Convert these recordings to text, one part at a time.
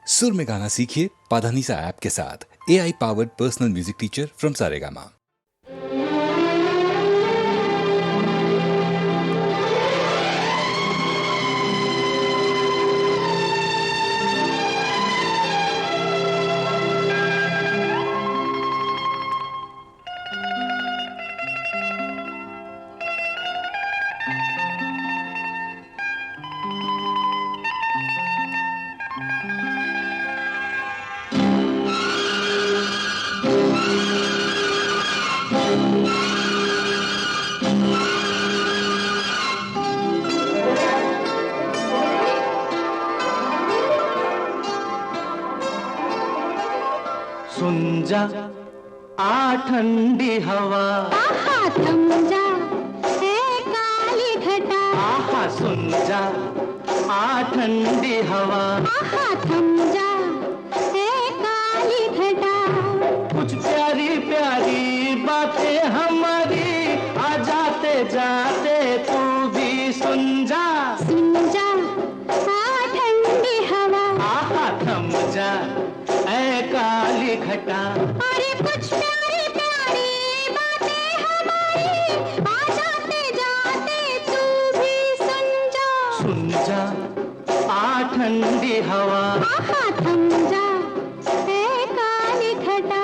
सुर में गाना सीखिए पाधानीसा ऐप के साथ। AI powered personal music teacher from Saregama. सुन जा आ ठंडी हवा, आहा थम जा है काली घटा, आहा सुन जा आ ठंडी हवा, आहा थम जा है काली घटा। कुछ प्यारी प्यारी बातें हमारी आ जाते जाते तू भी सुन जा आ ठंडी हवा, आहा थम जा ऐ काली घटा। अरे कुछ प्यारी प्यारी बातें हमारी आ जाते जाते तू भी सुन जा आ ठंडी हवा, आहा थम जा है काली घटा।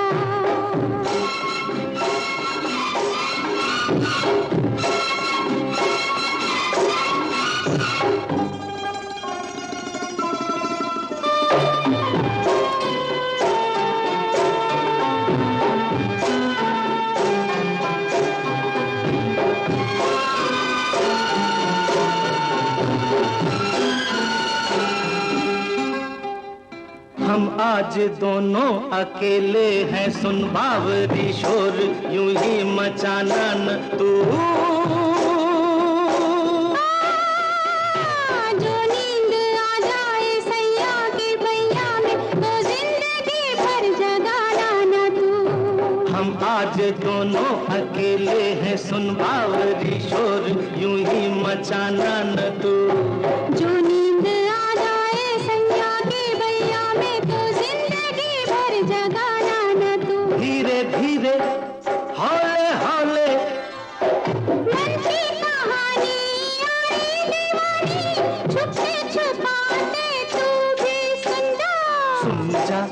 हम आज दोनों अकेले हैं, सुन बावरी शोर यूं ही मचाना न तू। जो नींद आ जाए सैया के बैया में तो जिंदगी भर जगाना न तू। हम आज दोनों अकेले हैं, सुन बावरी शोर यूं ही मचाना न तू। जो नींद आ जाए सैया के बैया में तो जिंदगी भर जगाना न तू। धीरे धीरे हौले हौले मन की कहानी यारी दीवानी छुपते छुपाते तू भी सुन जा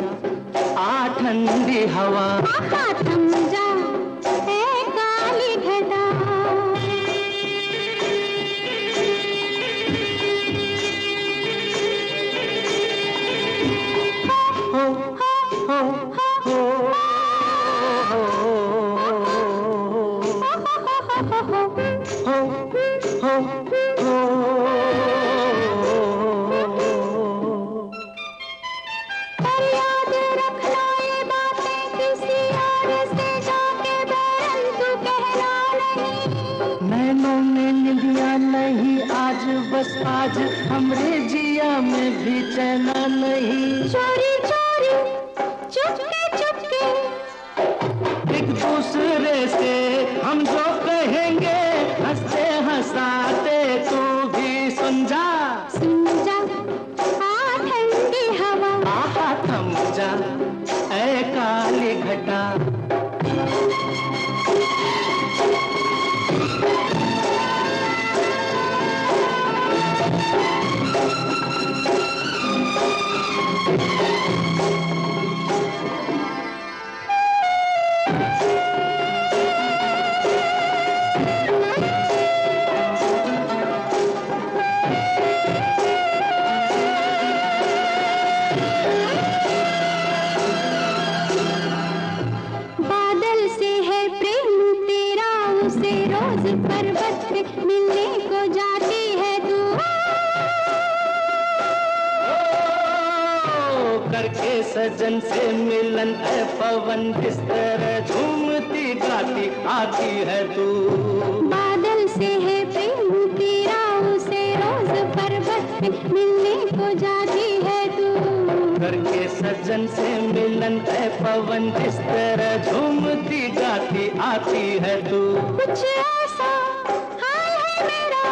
आ ठंडी हवा, आहा थम जा है काली घटा। हो हो हो पर याद रखना ये बातें किसी और से जाके बैरन तू कहना नहीं। नैनों में निंदिया नहीं आज, बस आज हमरे जिया में भी चैना नहीं। चोरी चोरी चुपके चुपके एक दूसरे से हम जो कहेंगे हंसते हंसाते तू भी सुन जा आ ठंडी हवा, आहा थम जा ऐ काली घटा। बादल से है प्रेम तेरा उसे रोज पर्वत पे मिलने को जाती है तू। करके सजन से मिलन है पवन, किस तरह झूमती गाती आती है तू। बादल से है प्रेम तेरा उसे रोज पर्वत पे मिलने को जाती है तू। करके सजन से मिलन है पवन, किस तरह झूमती गाती आती है तू। कुछ ऐसा हाल है मेरा,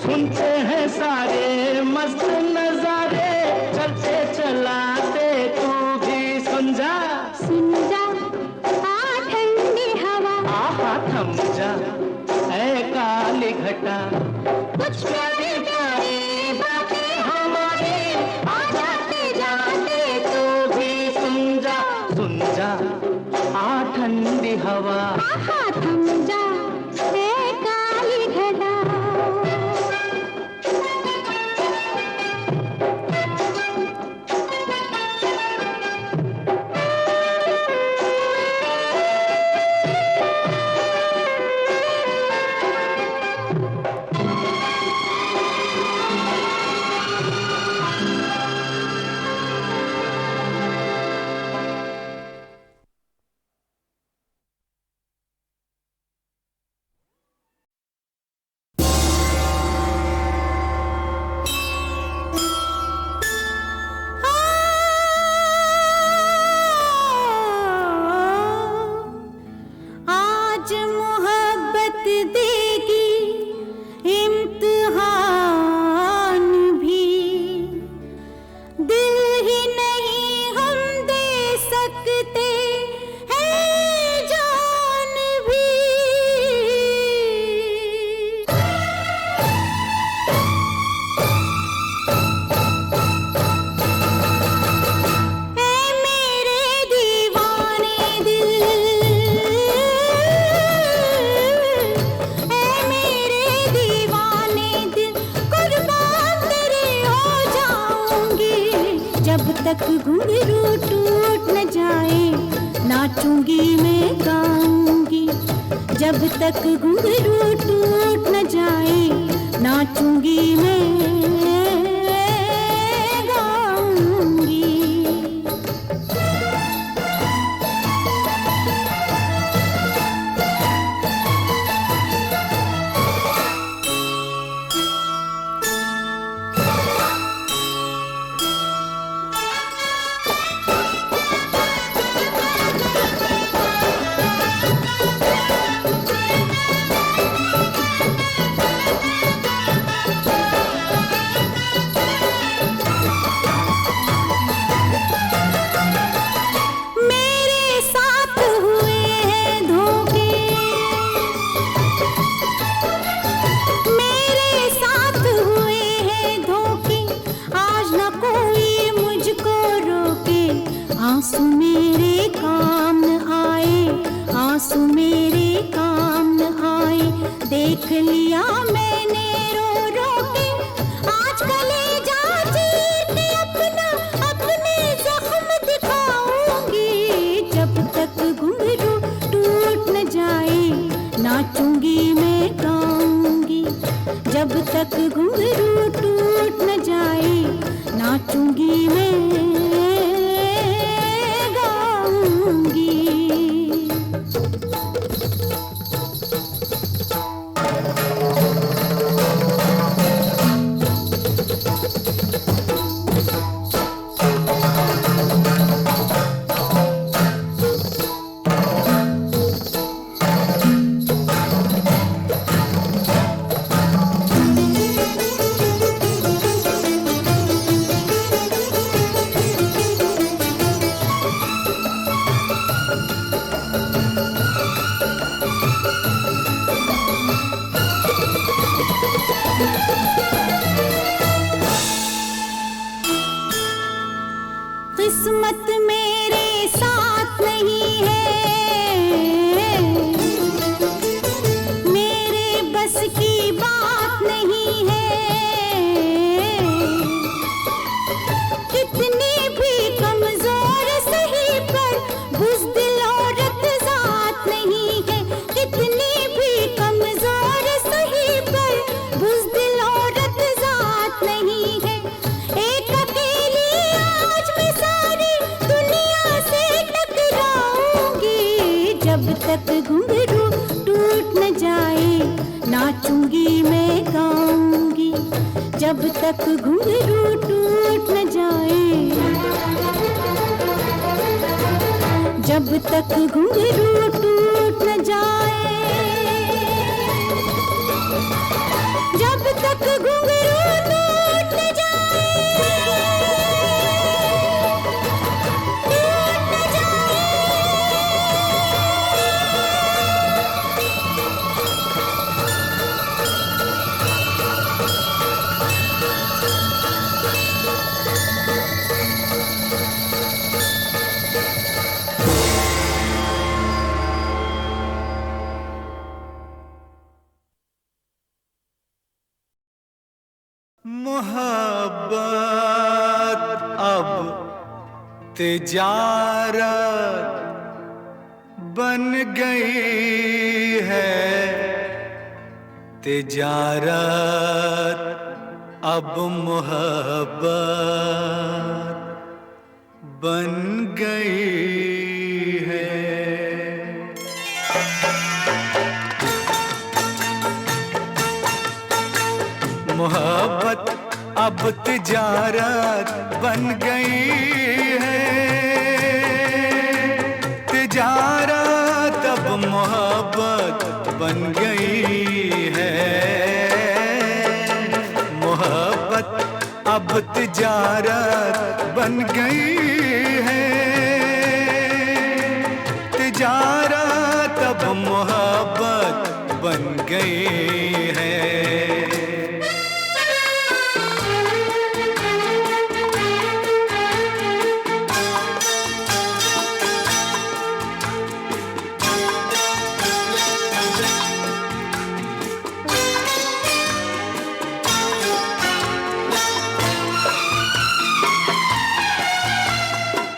सुनते हैं सारे मस्त नजारे, चलते चलते घटा। कुछ प्यारी प्यारी बातें हमारे आ जाते जाते तू भी सुन जा आ ठंडी हवा। आहा थम जा ए काली घटा। आज मोहब्बत देगी इम्तिहान भी, दिल ही नहीं हम दे सकते हैं जान भी। ऐ मेरे दीवाने दिल, ऐ मेरे दीवाने दिल, कुर्बान तेरे हो जाऊंगी। जब तक घुंघरू टूट न जाए नाचूंगी मैं गाऊंगी। जब तक घुंघरू टूट न जाए नाचूंगी मैं गाऊंगी। मेरे साथ हुए हैं धोखे, मेरे साथ हुए हैं धोखे, आज न कोई मुझको रोके। आंसू मेरे काम न आए, आंसू मेरे काम न आए, देख लिया मैंने रो रो के। आज कलेजा चीर के अपना अपने जख्म दिखाऊंगी। जब तक घुंघरू टूट न जाए नाचूंगी मैं गाऊंगी। जब तक घुंघरू टूट न जाए नाचूंगी मैं गाऊंगी। किस्मत मेरे साथ नहीं है, मेरे बस की बात नहीं है। कितनी भी कमजोर सही पर बुज़दिल औरत ज़ात नहीं है। कितनी भी कमजोर सही पर बुज़दिल औरत ज़ात नहीं है। एक अकेली आज मैं सारी दुनिया से टकराऊंगी। जब तक घुंघरू टूट न जाए नाचूंगी मैं गाऊंगी। जब तक घुंघरू टूट न जाए, जब तक घुंघरू टूट न जाए, जब तक घुंघरू टूट न जाए, टूट न जाए। तिजारत बन गई है, तिजारत अब मोहब्बत बन गई है। मोहब्बत अब तिजारत बन गई है, तिजारत अब मोहब्बत बन गई है। मोहब्बत अब तिजारत बन गई है, तिजारत अब मोहब्बत बन गई है।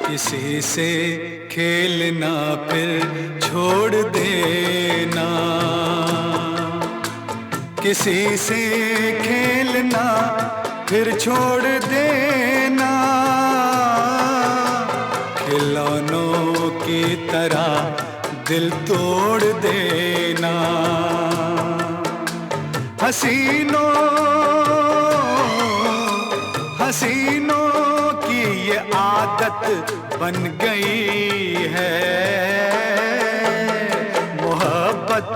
किसी से खेलना फिर छोड़ देना, किसी से खेलना फिर छोड़ देना, खिलौनों की तरह दिल तोड़ देना। हसीनों की ये आदत बन गई है। मोहब्बत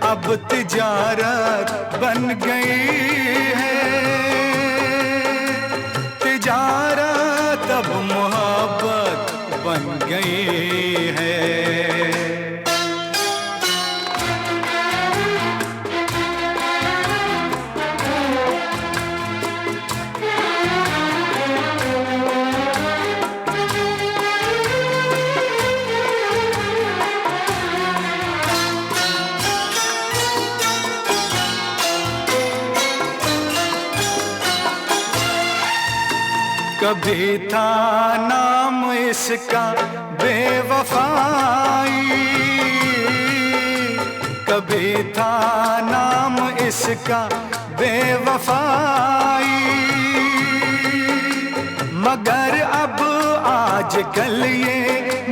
अब तिजारत बन गई है, तिजारत अब मोहब्बत बन गई है। कभी था नाम इसका बेवफाई, कभी था नाम इसका बेवफाई, मगर अब आजकल ये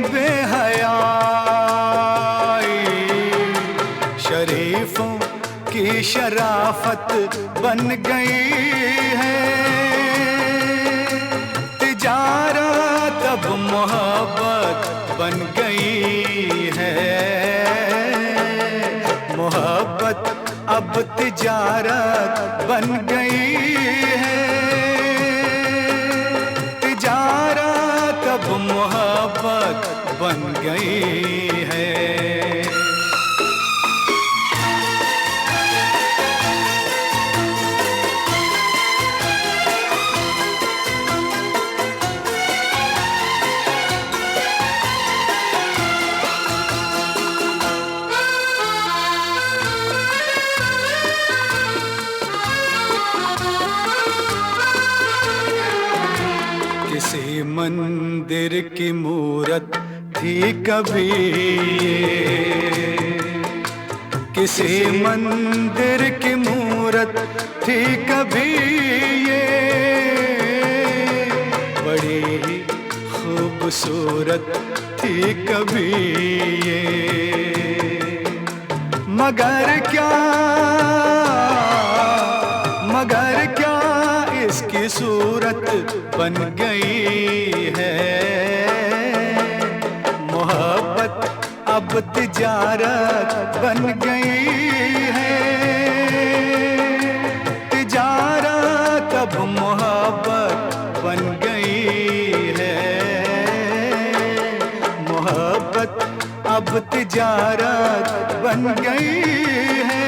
बेहयाई शरीफों की शराफत बन गई है। तिजारत अब मोहब्बत बन गई है, मोहब्बत अब तिजारत बन गई है, तिजारत अब मोहब्बत बन गई है। किसी मंदिर की मूरत थी कभी ये, किसी मंदिर की मूरत थी कभी ये, बड़ी ही खूबसूरत थी कभी ये, मगर क्या इसकी सूरत बन गई है। मोहब्बत अब तिजारत बन गई है, तिजारत अब मोहब्बत बन गई है, मोहब्बत अब तिजारत बन गई है,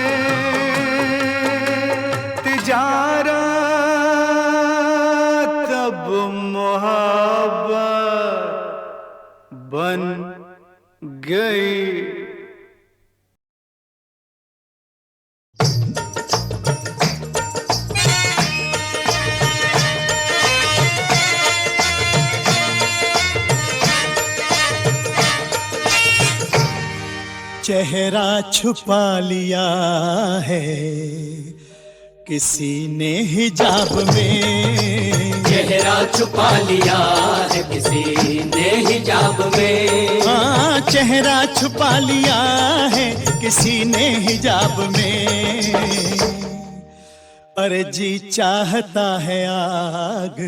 तिजारत अब मोहब्बत बन गई। चेहरा छुपा लिया है किसी ने हिजाब में, चेहरा छुपा लिया है किसी ने हिजाब में। हाँ चेहरा छुपा लिया है किसी ने हिजाब में। अरे जी चाहता है आग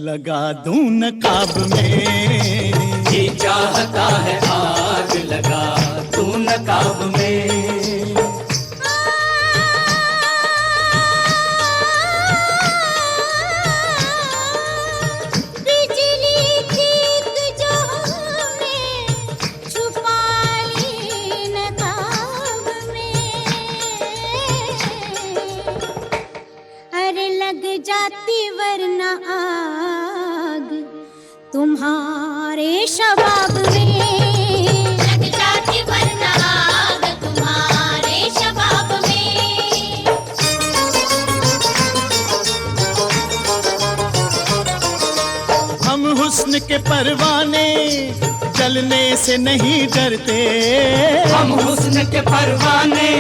लगा दूं नकाब में, जी चाहता है आग लगा दूं नकाब में। जाती वरना आग तुम्हारे शबाब में, लग जाती वरना आग तुम्हारे शबाब में। हम हुस्न के परवाने जलने से नहीं डरते, हम हुस्न के परवाने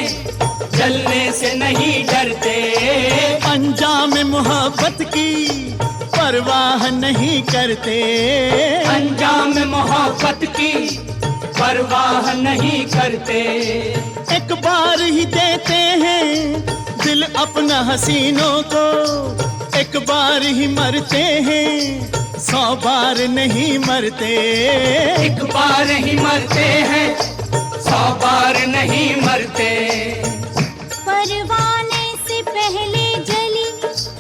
जलने से नहीं डरते। अंजाम मोहब्बत की परवाह नहीं करते, अंजाम मोहब्बत की परवाह नहीं करते। एक बार ही देते हैं दिल अपना हसीनों को, एक बार ही मरते हैं 100 बार नहीं मरते। एक बार ही मरते हैं 100 बार नहीं मरते। परवाने से पहले जली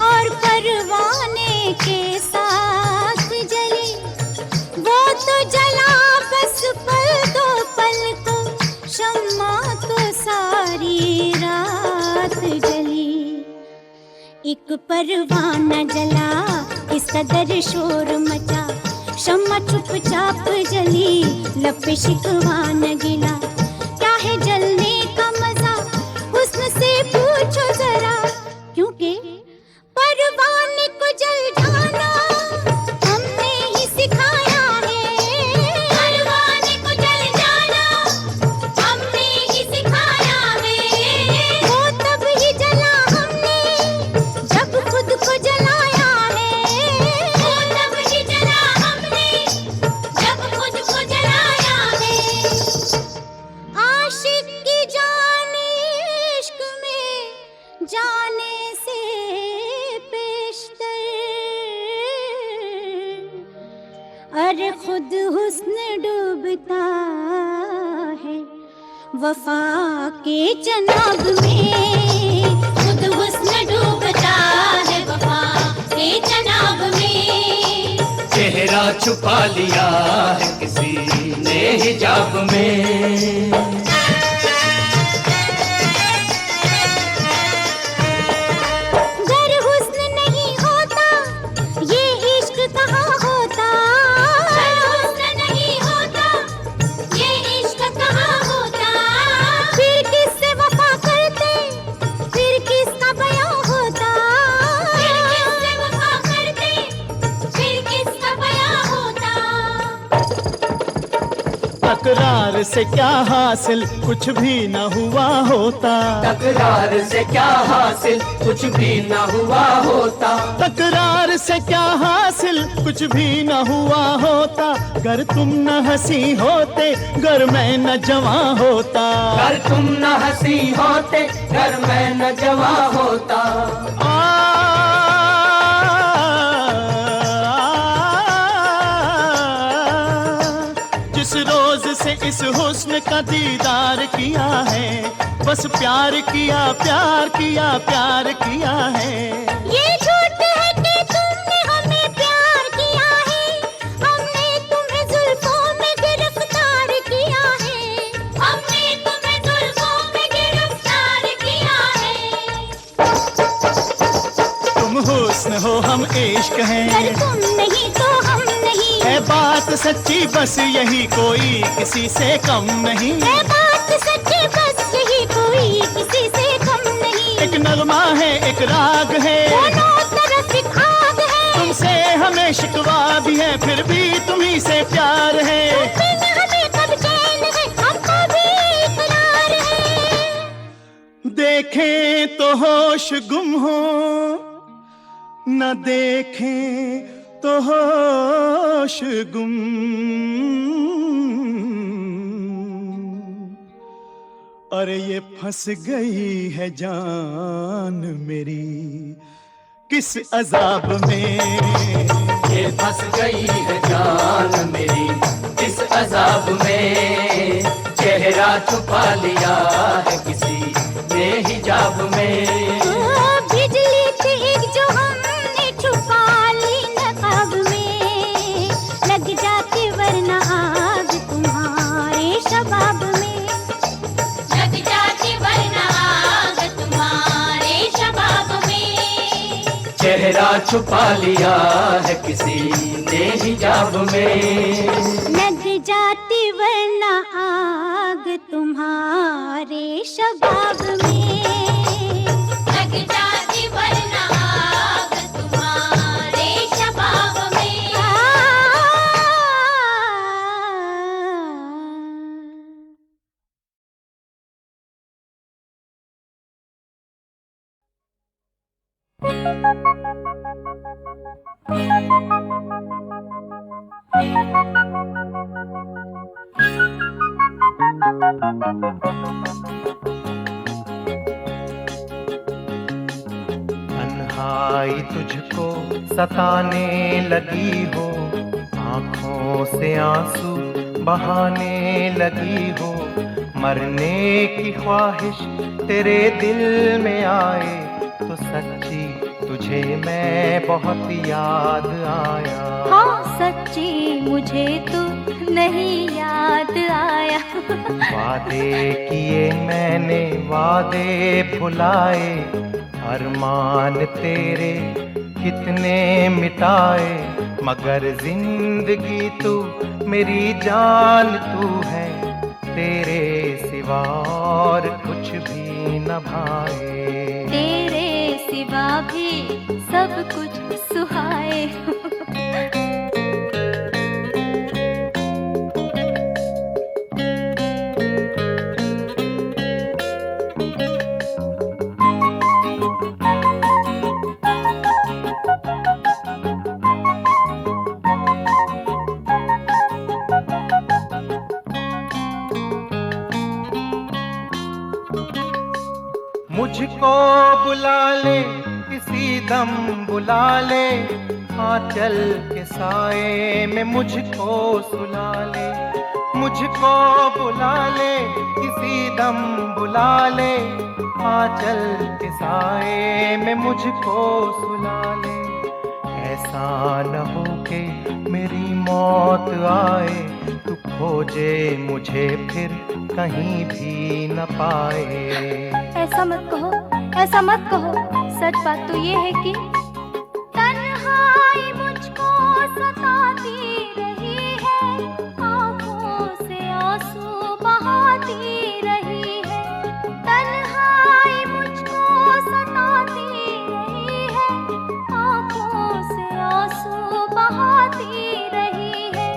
और परवाने के साथ जली, वो तो जला बस पल दो पल को, शम्मा तो सारी रात जली। एक परवाना जला इस कदर शोर मचा, शम्मा चुपचाप जली लब पे शिकवा न गिला। क्या है जलने का मजा हुस्न से पूछो जरा, क्योंकि परवाने को जल जाना हमने ही सिखाया है। परवाने को जल जाना हमने ही सिखाया है। वो तब ही जला हमने जब खुद को जलाया है। वो तब ही जला हमने जब खुद को जलाया है। आशिक की जान इश्क में जाने से पेशतर, अरे खुद हुस्न डूबता है वफा के जनाब में, खुद हुस्न डूबता है वफा के जनाब में। चेहरा छुपा लिया है किसी ने हिजाब में। गर हुस्न नहीं होता ये इश्क कहाँ होता, गर हुस्न नहीं होता ये इश्क कहाँ होता। फिर किससे वफा करते फिर किसका बयां होता, फिर किससे वफा करते फिर किसका बयां होता। तकरार से क्या हासिल कुछ भी न हुआ होता, तकरार से क्या हासिल कुछ भी न हुआ होता। तकरार से क्या हासिल कुछ भी न हुआ होता। गर तुम न हंसी होते गर मैं न जवां होता, अगर तुम न हंसी होते घर मैं न जवां होता। जिस रोज से इस हुस्न का दीदार किया है, बस प्यार किया प्यार किया प्यार किया है। ये झूठ है कि तुमने हमें प्यार किया है, हमने तुम्हें जुल्फों में गिरफ्तार किया है, हमने तुम्हें जुल्फों में गिरफ्तार किया है। तुम हुस्न हो हम इश्क हैं, अगर तुम नहीं तो हम नहीं, है बात सच्ची बस यही कोई किसी से कम नहीं। है बात सच्ची बस यही कोई किसी से कम नहीं। एक नगमा है एक राग है, दोनों तरफ एक आग है, तुमसे हमें शिकवा भी है फिर भी तुम्ही से प्यार है। तुम बिन हमें कब चैन है, हमको भी होश गुम हो, न देखें तो होश गुम। अरे ये फंस गई है जान मेरी किस अजाब में, ये फंस गई है जान मेरी इस अजाब में। चेहरा छुपा लिया है किसी ने हिजाब में। बिजली थी एक जो हमने छुपा ली नकाब में, लग जाती वरना आग तुम्हारे शबाब में, लग जाती वरना आग तुम्हारे शबाब में। चेहरा छुपा लिया है किसी ने हिजाब में। लग जाती वरना आग तुम्हारे शबाब में, लग जाती वरना आग तुम्हारे शबाब में। तन्हाई तुझको सताने लगी हो, आंखों से आंसू बहाने लगी हो। मरने की ख्वाहिश तेरे दिल में आए तो सच्ची तुझे मैं बहुत याद आया। हाँ सच्ची मुझे तो नहीं याद आया। वादे किए मैंने वादे भुलाए, अरमान तेरे कितने मिटाए। मगर जिंदगी तू मेरी जान तू है, तेरे सिवा और कुछ भी न भाए। तेरे सिवा भी सब कुछ सुहाए। मुझको बुला ले किसी दम बुला ले, आंचल के साए में मुझको सुला ले। मुझको बुला ले किसी दम बुला ले, आंचल के साए में मुझको सुला ले। ऐसा न हो कि मेरी मौत आए, तू खोजे मुझे फिर कहीं भी न पाए। ऐसा मत कहो, ऐसा मत कहो। सच बात तो ये है कि तन्हाई मुझको सताती रही है, आंखों से आंसू बहाती रही है। तन्हाई मुझको सताती रही है, आंखों से आंसू बहाती रही है।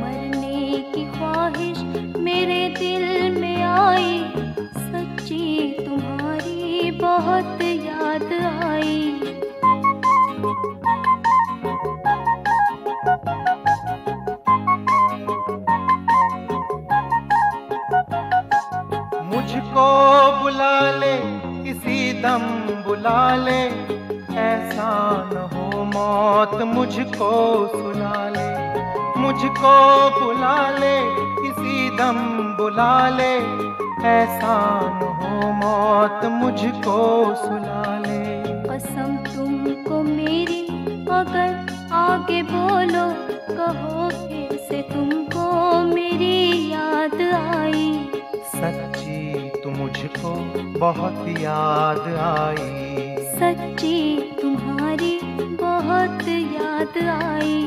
मरने की ख्वाहिश मेरे दिल में आई, सच्ची तुम्हारी बहुत याद आई। मुझको बुला ले किसी दम बुला ले, ऐसा न हो मौत मुझको सुला ले। मुझको बुला ले किसी दम बुला ले, ऐसा न हो मौत मुझको सुला ले। कसम तुमको मेरी अगर आगे बोलो, कहो फिर से तुमको मेरी याद आई। सच्ची तू मुझको बहुत याद आई। सच्ची तुम्हारी बहुत याद आई।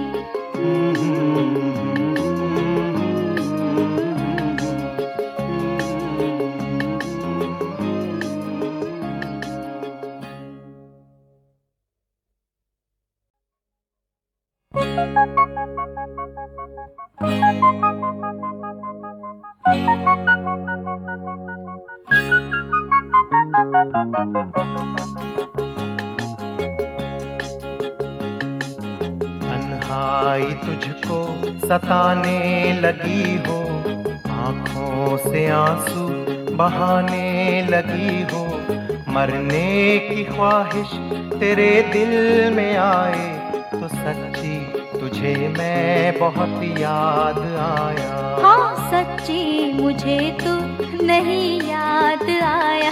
तन्हाई तुझको सताने लगी हो, आंखों से आंसू बहाने लगी हो, मरने की ख्वाहिश तेरे दिल में आए तो सच्ची तुझे मैं बहुत याद आया। हाँ सच्ची मुझे तो नहीं याद आया।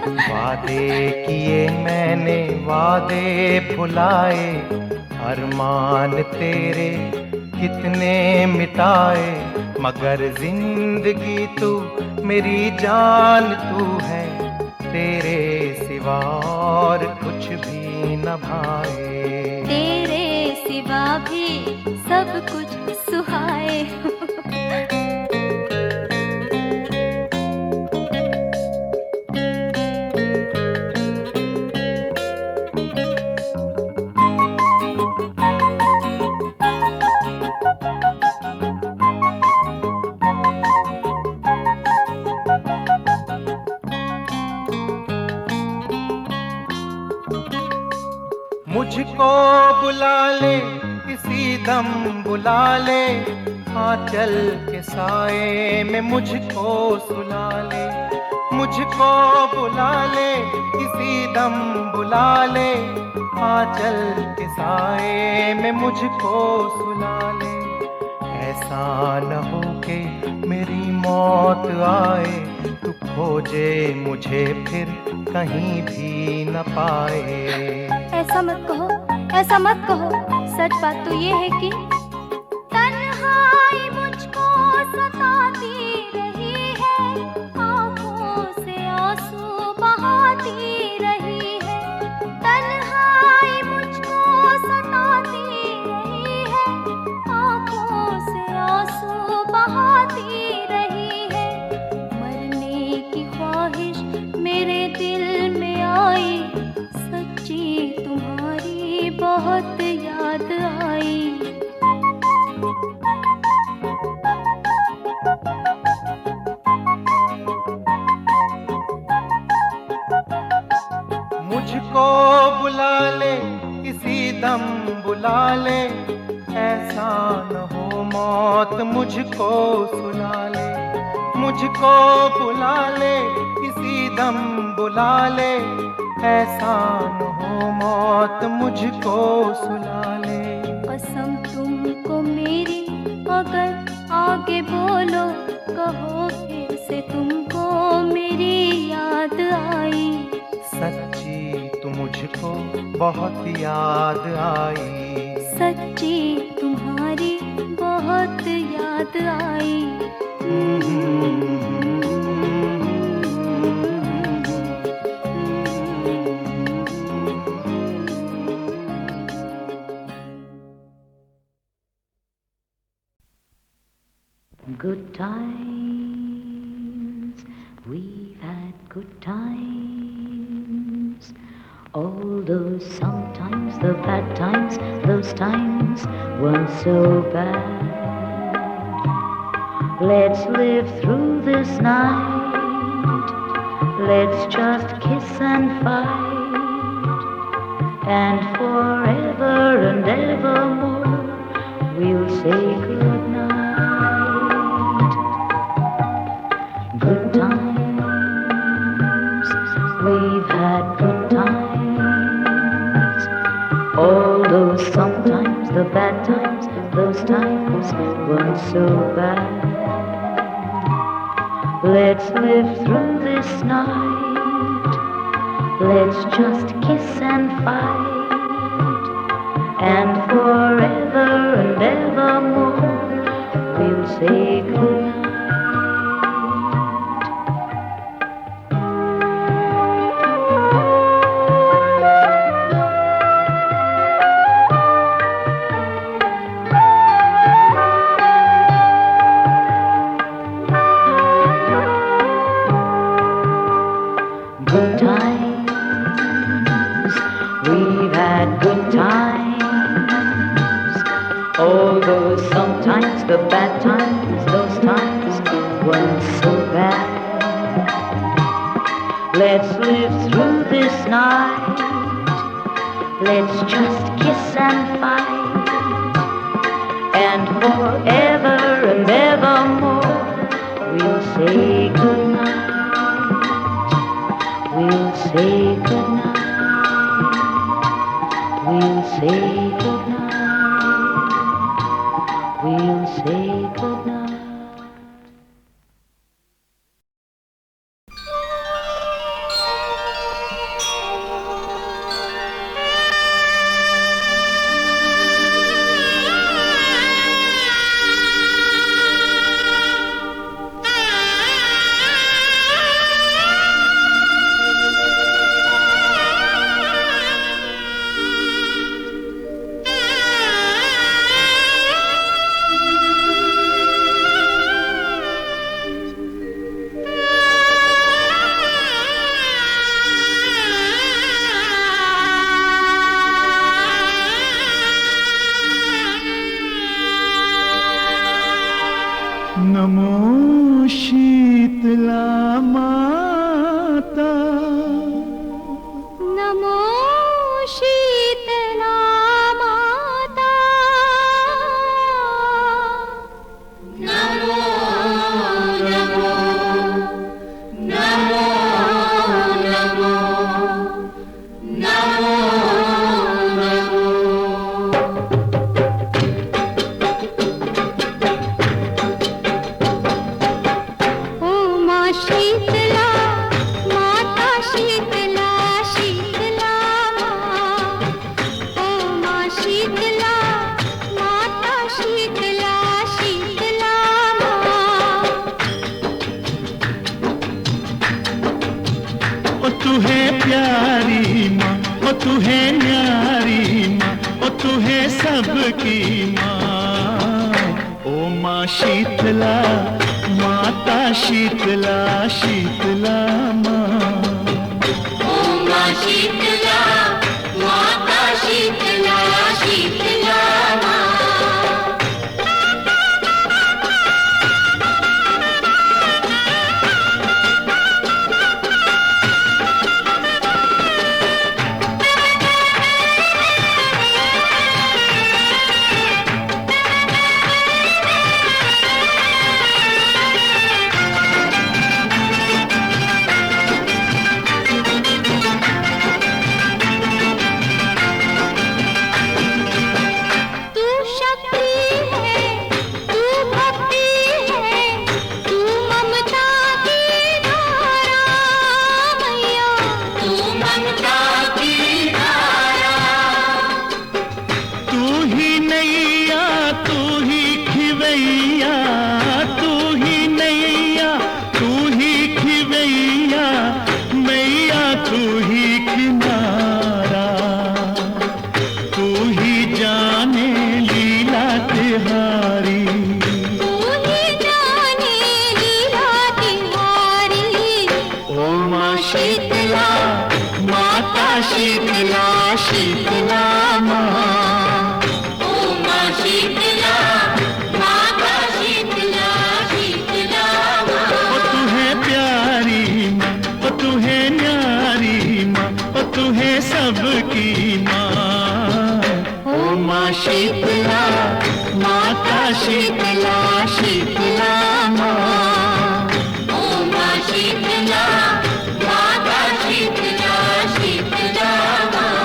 वादे किए मैंने वादे भुलाए, अरमान तेरे कितने मिटाए, मगर जिंदगी तू मेरी जान तू है, तेरे सिवा और कुछ भी न भाए। तेरे सिवा भी सब कुछ सुहाए। मुझको बुला ले किसी दम बुला ले, आंचल के साए में मुझको सुला ले। मुझको बुला ले किसी दम बुला ले, आंचल के साए में मुझको सुला ले। ऐसा न हो के मेरी मौत आए, तू खोजे मुझे फिर कहीं भी न पाए। ऐसा मत कहो, ऐसा मत कहो, सच बात तो ये है कि तन्हाई मुझको सताती रही है, आंखों से आंसू बहाती रही है। तन्हाई मुझको सताती रही है, आंखों से आंसू बहाती रही है, मरने की ख्वाहिश मेरे दिल में आई, सच्ची तुम्हारी बहुत याद आई। मुझको बुला ले किसी दम बुला ले, ऐसा न हो मौत मुझको सुला ले। मुझको बुला ले किसी दम बुला ले, ऐसा न हो मौत मुझको सुला ले। कसम तुमको मेरी अगर आगे बोलो, कहो फिर से तुमको मेरी याद आई। सच्ची तू मुझको बहुत याद आई। सच्ची तुम्हारी बहुत याद आई। Good times, we've had good times. Although sometimes the bad times, those times weren't so bad. Let's live through this night, let's just kiss and fight, and forever and evermore we'll say good night. Good times, we've had good times. Although sometimes the bad times, those times weren't so bad. Let's live through this night, let's just kiss and fight, and forever and evermore we'll say good night. Good times, we've had good times. Although sometimes the bad times, those times weren't so bad. Let's live through this night. Let's just kiss and fight. And forever and evermore we'll say goodnight. We'll say goodnight. We'll say goodnight. We'll say goodnight. नमो शीतला माता, नमो शीतला माता, नमो नमो नमो नमो नमो नमो। ओ माँ शीतला माता शीतला शीतला माँ, ओ माँ शीतला माता शीतला शीतला माँ। ओ तू है प्यारी माँ, ओ तू है न्यारी माँ, ओ तू है सबकी माँ। ओ माँ शीतला माता शीतला शीतला माँ। ओ माँ शीतला माता शीतला शीतला माँ। तू शक्ति है, तू भक्ति है, तू ममता की धारा मैया, तू ममता की धारा। तू ही नैया, तू ही खिवैया, तू ही नैया, तू ही खिवैया, मैया तू ही किनारा। तू ही जाने लीला तिहारी, तू ही जाने लीला तिहारी। ओ माँ शीतला माता शीतला शीतला माँ। ओ माँ शीतला माता शीतला शीतला माँ। ओ तू है प्यारी माँ, ओ तू है न्यारी माँ, ओ तू है सबकी माँ। ओ माँ शीतला माता शीतला शीतला माँ। ओ माँ शीतला माता शीतला शीतला माँ।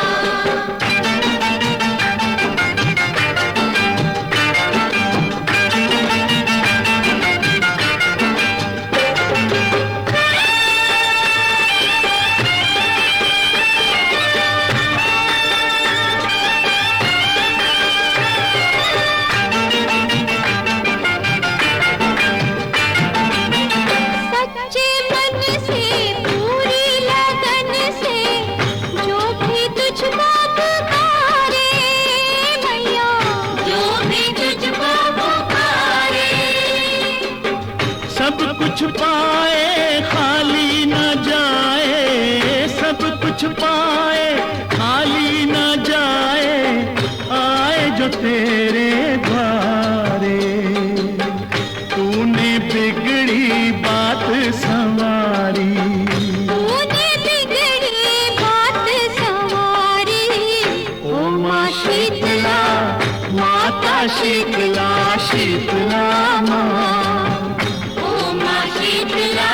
सच्चे मन से पूरी लगन से जो भी तुझको पुकारे मैया, जो भी तुझको पुकारे। सब कुछ पाए खाली न जाए, सब कुछ पाए खाली न जाए, आए जो तेरे द्वारे। तूने बिगड़ी बात संवारी, तूने शीतला माँ। ओ माँ शीतला,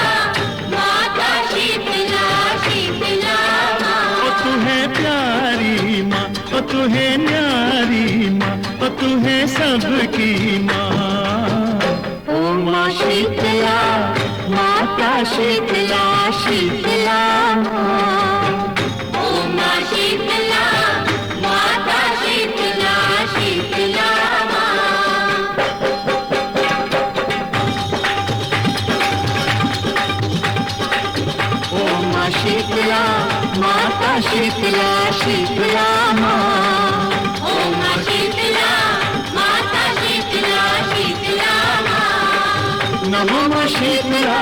माता शीतला, शीतला माँ। ओ तू है प्यारी माँ, ओ तू है न्यारी माँ, ओ तू है सबकी माँ। ओ माँ शीतला, माता शीतला, शीतला माँ। ओ माँ शीतला, माता शीतला, शीतला माँ। ओ माँ शीतला, माता शीतला, शीतला माँ। ओ माँ शीतला, माता शीतला, शीतला माँ। नमो माँ शीतला,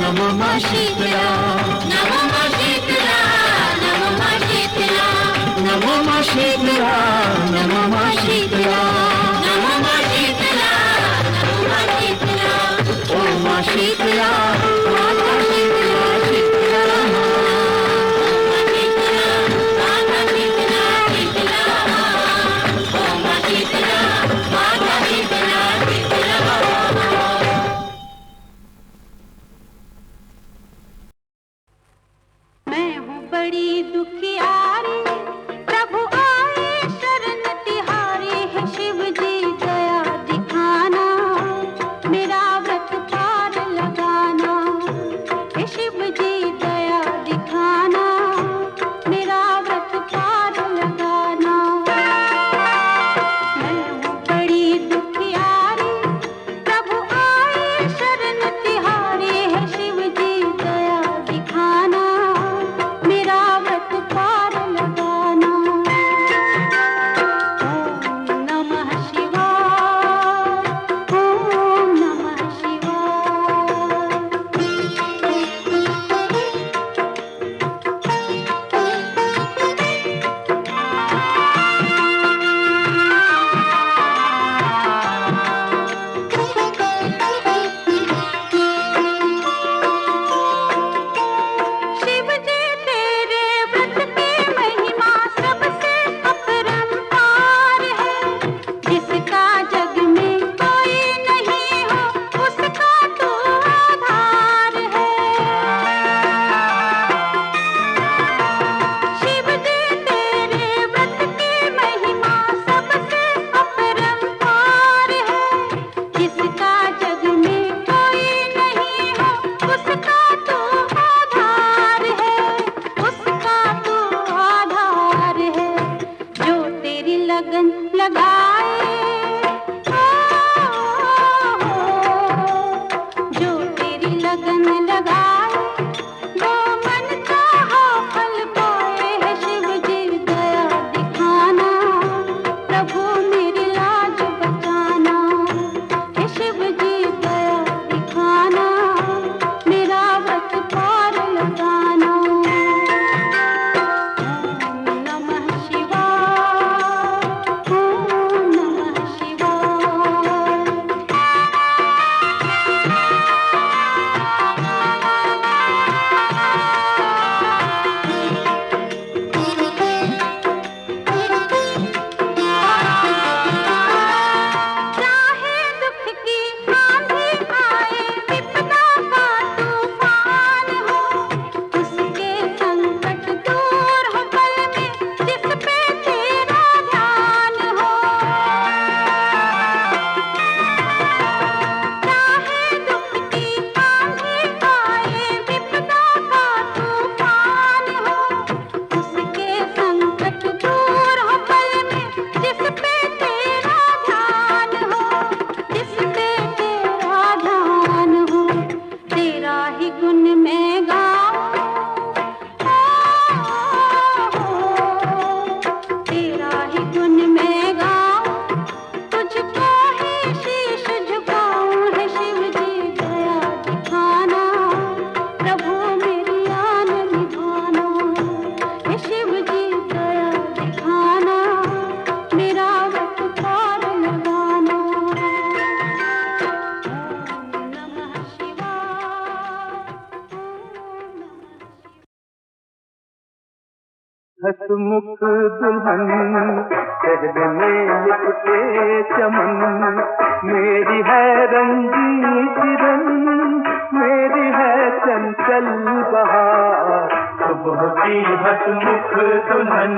नमो माँ शीतला, नमो माँ शीतला, नमो माँ शीतला, नमो माँ शीतला, नमो माँ शीतला, नमो माँ शीतला, नमो माँ शीतला। ओ माँ शीतला, माता शीतला, शीतला माँ। माता शीतला, शीतला माँ। ओ माँ शीतला, माता शीतला, शीतला माँ। मैं हूँ बड़ी दुखियारी, प्रभु आए शरण तिहारी। हसमुख दुल्हन चेहरे में लिपटे चमन, मेरी है रंगी किरण, मेरी है चंचल बहार। सुबह की हसमुख दुल्हन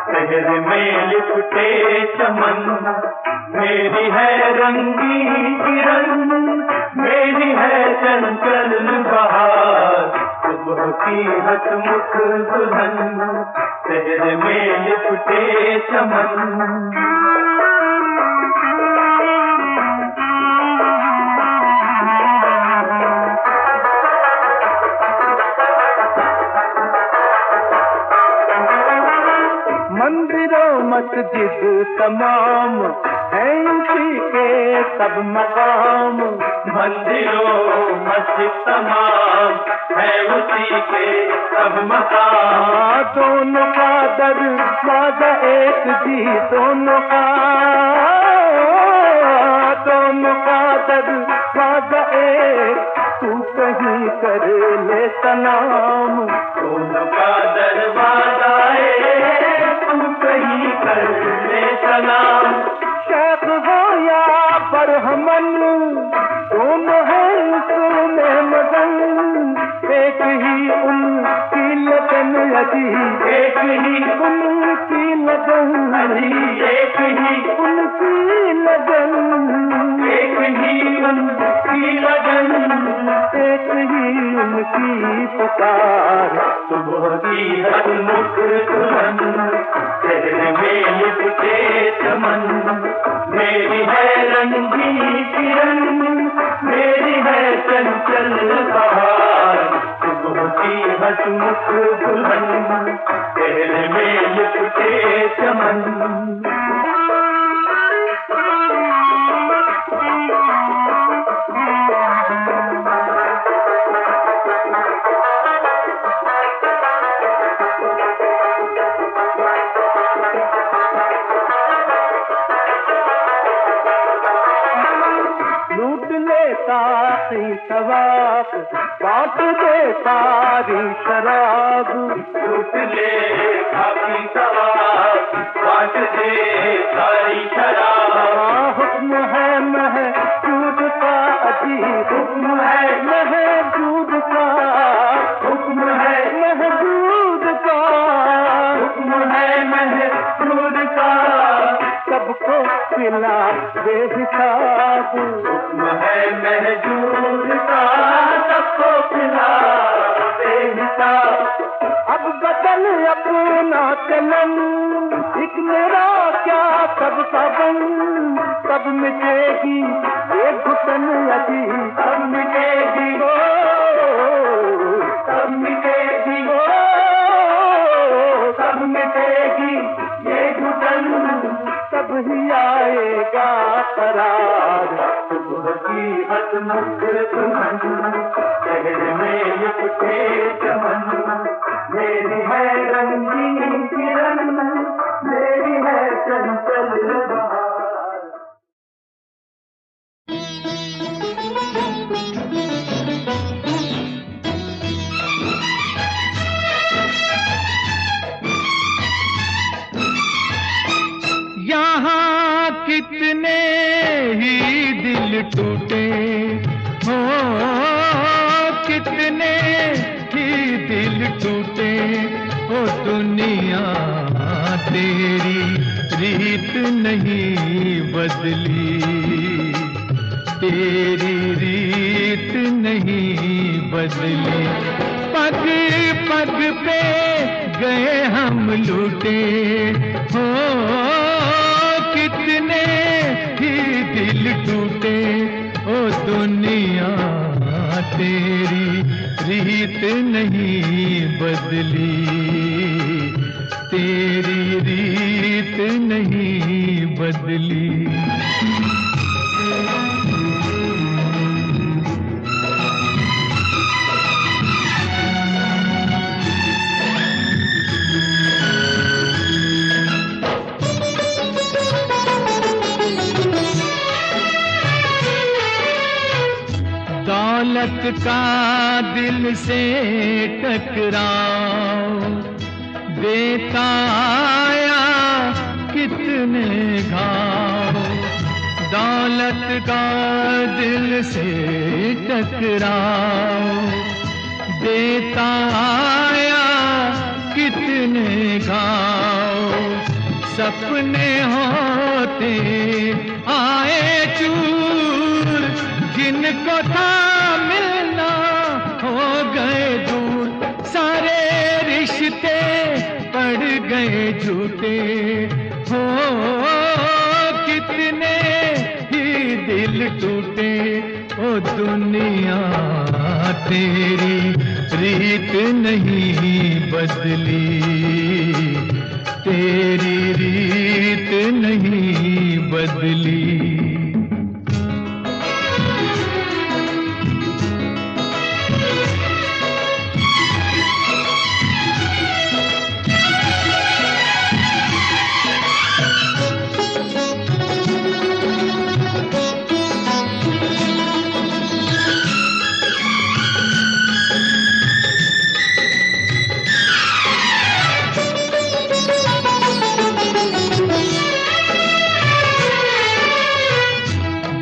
चेहरे में लिपटे चमन, मेरी है रंगी किरण, मेरी है चंचल बहार। सुबह की हसमुख दुल्हन चेहरे में लिपटे चमन। मंदिरों मस्जिद तमाम है उसी के सब मकाम, मंदिरों मस्जिद तमाम है उसी के सब मकाम। दोनों का दरवाजा एक जी, दोनों का दरवाजा एक, तू कहीं कर ले सलाम। दोनों का दरवाजा एक, तू कहीं कर ले सलाम। शेख हो या बरहमन, दोनों है उसमें मगन, एक ही उनकी लगन अजी, एक ही उनकी लगन अजी, एक ही उनकी लगन, एक ही उनकी लगन, एक ही उनकी पुकार। सुबह की हसमुख दुल्हन चेहरे में लिपटे चमन, मेरी है रंगी किरण, मेरी है चंचल बहार। सुबह की हसमुख दुल्हन चेहरे में लिपटे चमन। सवाब बांट दे सारी शराब, लूट ले खाकी सवाब बांट दे सारी शराब। हुक्म है महजूद का अजी, हुक्म है महजूद का, हुक्म है महजूद का, हुक्म है महजूद का, सबको पिला बेहिसाब। हुक्म है महजूद का, सबको पिला बेहिसाब। अब बदल अपना चलन, एक मेरा क्या सबका बन, सब मिटेगी ये घुटन अजी, सब मिटेगी सब मिटेगी सब मिटेगी ये घुटन, सब ही आएगा करार। सुबह की हसमुख दुल्हन चेहरे में लिपटे चमन, मेरी है रंगीन किरण, मेरी है चंचल बहार। यहाँ कितने ही दिल टूटे हो, कितने ही दिल टूटे हो, दुनिया तेरी रीत नहीं बदली, तेरी रीत नहीं बदली। पग पग पे गए हम लूटे हो, कितने ही दिल टूटे ओ दुनिया तेरी रीत नहीं बदली, तेरी रीत नहीं बदली। दौलत का दिल से टकराव, देता आया कितने घाव, दौलत का दिल से टकराव, देता आया कितने घाव, सपने होते आए चूर, जिनको था मिलना हो गए दूर, सारे रिश्ते पड़ गए झूठे, हो कितने ही दिल टूटे, ओ दुनिया तेरी रीत नहीं बदली, तेरी रीत नहीं बदली।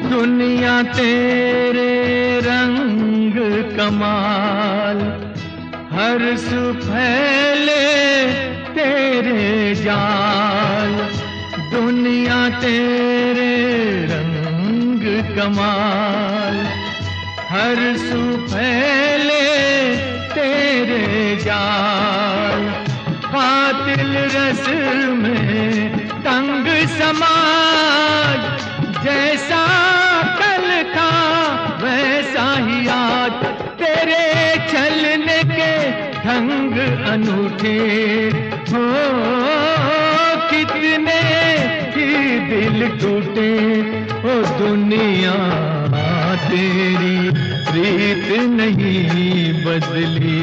दुनिया तेरे रंग कमाल, हर सुफैले तेरे जाल, दुनिया तेरे रंग कमाल, हर सुफैले तेरे जाल, कातिल रस्म में तंग समाज, जैसा कल था वैसा ही आज, तेरे चलने के ढंग अनूठे, हो कितने ही दिल टूटे, ओ दुनिया तेरी रीत नहीं बदली,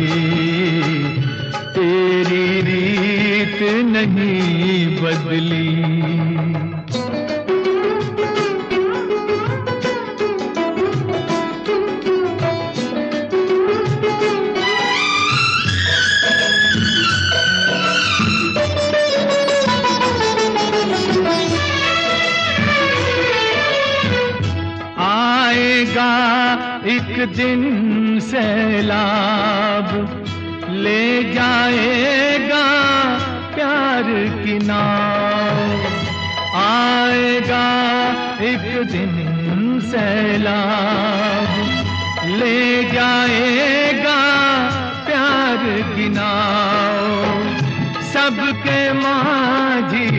तेरी रीत नहीं बदली। आएगा एक दिन सैलाब, ले जाएगा प्यार की नाव, आएगा एक दिन सैलाब, ले जाएगा प्यार की नाव, सबके माझी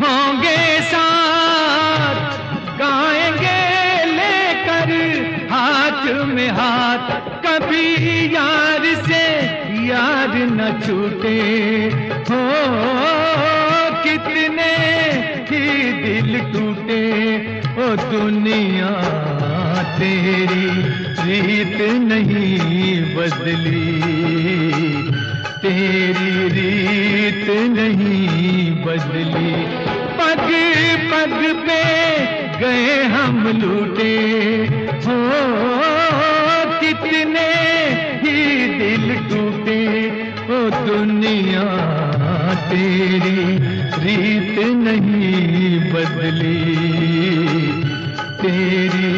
होंगे साथ, गाएंगे हाथ में हाथ, कभी यार से यार न छूटे, हो कितने ही दिल टूटे, ओ दुनिया तेरी रीत नहीं बदली, तेरी रीत नहीं बदली। पग पग पे गए हम लूटे, हो कितने ही दिल टूटे, ओ दुनिया तेरी रीत नहीं बदली, तेरी